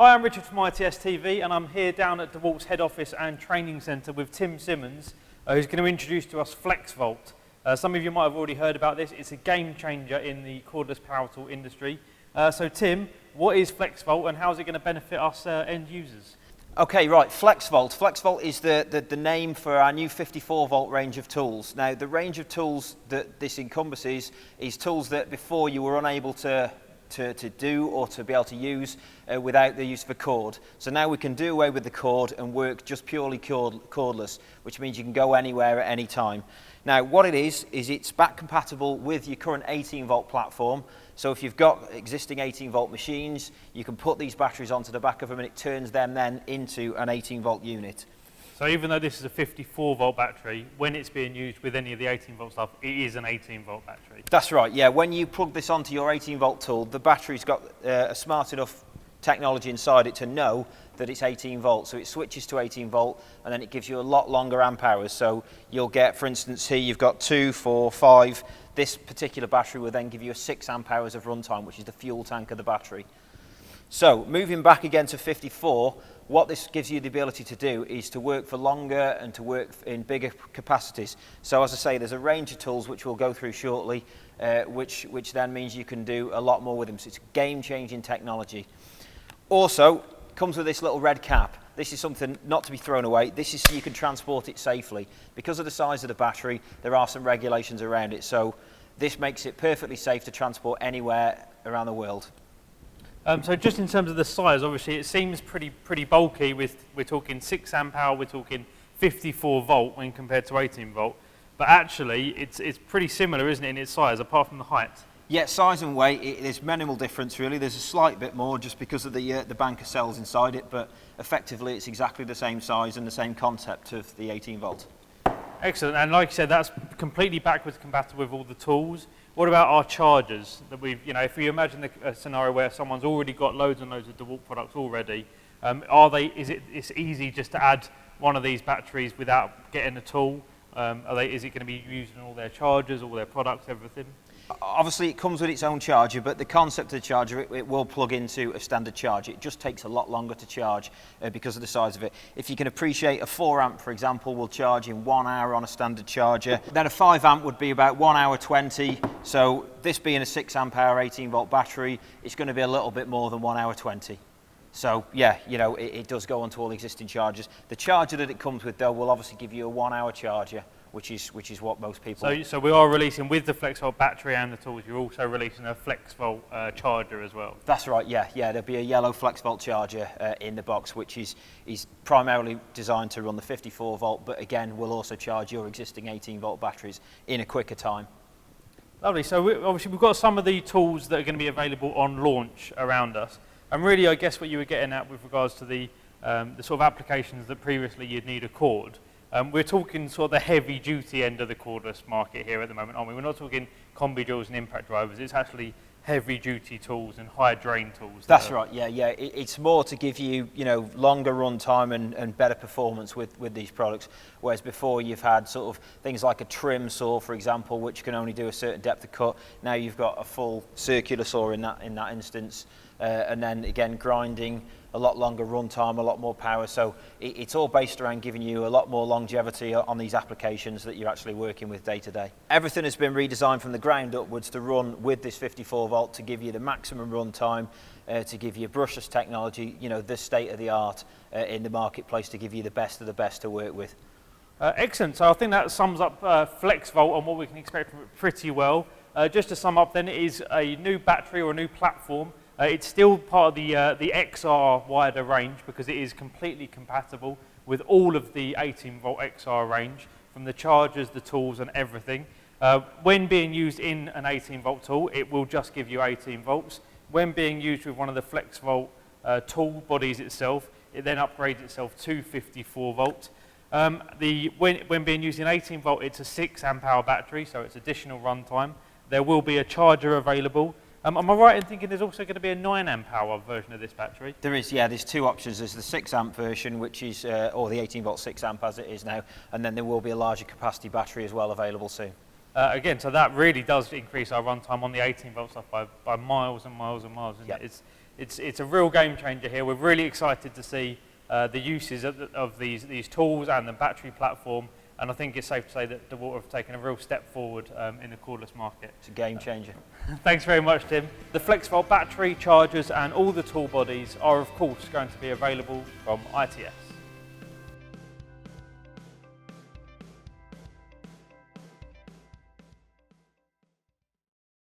Hi, I'm Richard from ITS TV, and I'm here down at Dewalt's head office and training centre with Tim Simmons, who's going to introduce to us Flexvolt. Some of you might have already heard about this. It's a game changer in the cordless power tool industry. So Tim, what is Flexvolt and how is it going to benefit us end users? Okay, right, Flexvolt. Flexvolt is the name for our new 54 volt range of tools. Now, the range of tools that this encompasses is tools that before you were unable to do or to be able to use without the use of a cord. So now we can do away with the cord and work just purely cordless, which means you can go anywhere at any time. Now, what it is it's back compatible with your current 18 volt platform. So if you've got existing 18 volt machines, you can put these batteries onto the back of them and it turns them then into an 18 volt unit. So even though this is a 54 volt battery, when it's being used with any of the 18 volt stuff, it is an 18 volt battery. That's right, yeah. When you plug this onto your 18 volt tool, the battery's got a smart enough technology inside it to know that it's 18 volts. So it switches to 18 volt and then it gives you a lot longer amp hours. So you'll get, for instance, here you've got 2, 4, 5. This particular battery will then give you a 6 amp hours of runtime, which is the fuel tank of the battery. So moving back again to 54, what this gives you the ability to do is to work for longer and to work in bigger capacities. So as I say, there's a range of tools which we'll go through shortly, which then means you can do a lot more with them. So it's game-changing technology. Also, comes with this little red cap. This is something not to be thrown away. This is so you can transport it safely. Because of the size of the battery, there are some regulations around it. So this makes it perfectly safe to transport anywhere around the world. So just in terms of the size, obviously it seems pretty bulky. We're talking 6 amp hour, we're talking 54 volt when compared to 18 volt. But actually, it's pretty similar, isn't it, in its size, apart from the height? Yeah, size and weight, there's minimal difference really. There's a slight bit more just because of the bank of cells inside it, but effectively it's exactly the same size and the same concept of the 18 volt. Excellent, and like you said, that's completely backwards compatible with all the tools. What about our chargers? That we've, if we imagine a scenario where someone's already got loads and loads of Dewalt products already, it's easy just to add one of these batteries without getting a tool? Is it going to be used in all their chargers, all their products, everything? Obviously it comes with its own charger, but the concept of the charger, it will plug into a standard charge. It just takes a lot longer to charge because of the size of it. If you can appreciate, a 4 amp, for example, will charge in 1 hour on a standard charger. Then a 5 amp would be about 1 hour 20. So this being a 6 amp hour 18 volt battery, it's going to be a little bit more than 1 hour 20. So yeah, it does go onto all existing chargers. The charger that it comes with though will obviously give you a 1 hour charger, which is what most people... So we are releasing, with the Flexvolt battery and the tools, you're also releasing a Flexvolt charger as well? That's right, yeah. There'll be a yellow Flexvolt charger in the box, which is primarily designed to run the 54 volt, but again, will also charge your existing 18 volt batteries in a quicker time. Lovely, so obviously we've got some of the tools that are going to be available on launch around us, and really I guess what you were getting at with regards to the sort of applications that previously you'd need a cord. We're talking sort of the heavy duty end of the cordless market here at the moment, aren't we? We're not talking combi drills and impact drivers, it's actually heavy duty tools and high drain tools. That's right, yeah. It's more to give you, longer run time and better performance with these products, whereas before you've had sort of things like a trim saw, for example, which can only do a certain depth of cut. Now you've got a full circular saw in that instance, and then again grinding, a lot longer run time, a lot more power. So it's all based around giving you a lot more longevity on these applications that you're actually working with day to day. Everything has been redesigned from the ground upwards to run with this 54 volt to give you the maximum run time, to give you brushless technology, the state of the art in the marketplace, to give you the best of the best to work with. Excellent, so I think that sums up Flexvolt and what we can expect from it pretty well. Just to sum up then, it is a new battery or a new platform. It's still part of the XR wider range because it is completely compatible with all of the 18 volt XR range, from the chargers, the tools and everything. When being used in an 18 volt tool, it will just give you 18 volts. When being used with one of the Flexvolt tool bodies itself, it then upgrades itself to 54 volt. When being used in 18 volt, it's a 6 amp hour battery, so it's additional runtime. There will be a charger available. Am I right in thinking there's also going to be a 9 amp hour version of this battery? There is, yeah. There's two options. There's the 6 amp version, which is, or the 18 volt 6 amp as it is now, and then there will be a larger capacity battery as well available soon. Again, so that really does increase our runtime on the 18 volt stuff by miles and miles and miles. Yep. it's a real game changer here. We're really excited to see the uses of these tools and the battery platform, and I think it's safe to say that Dewalt have taken a real step forward in the cordless market. It's a game changer. Thanks very much, Tim. The Flexvolt battery, chargers and all the tool bodies are of course going to be available from ITS.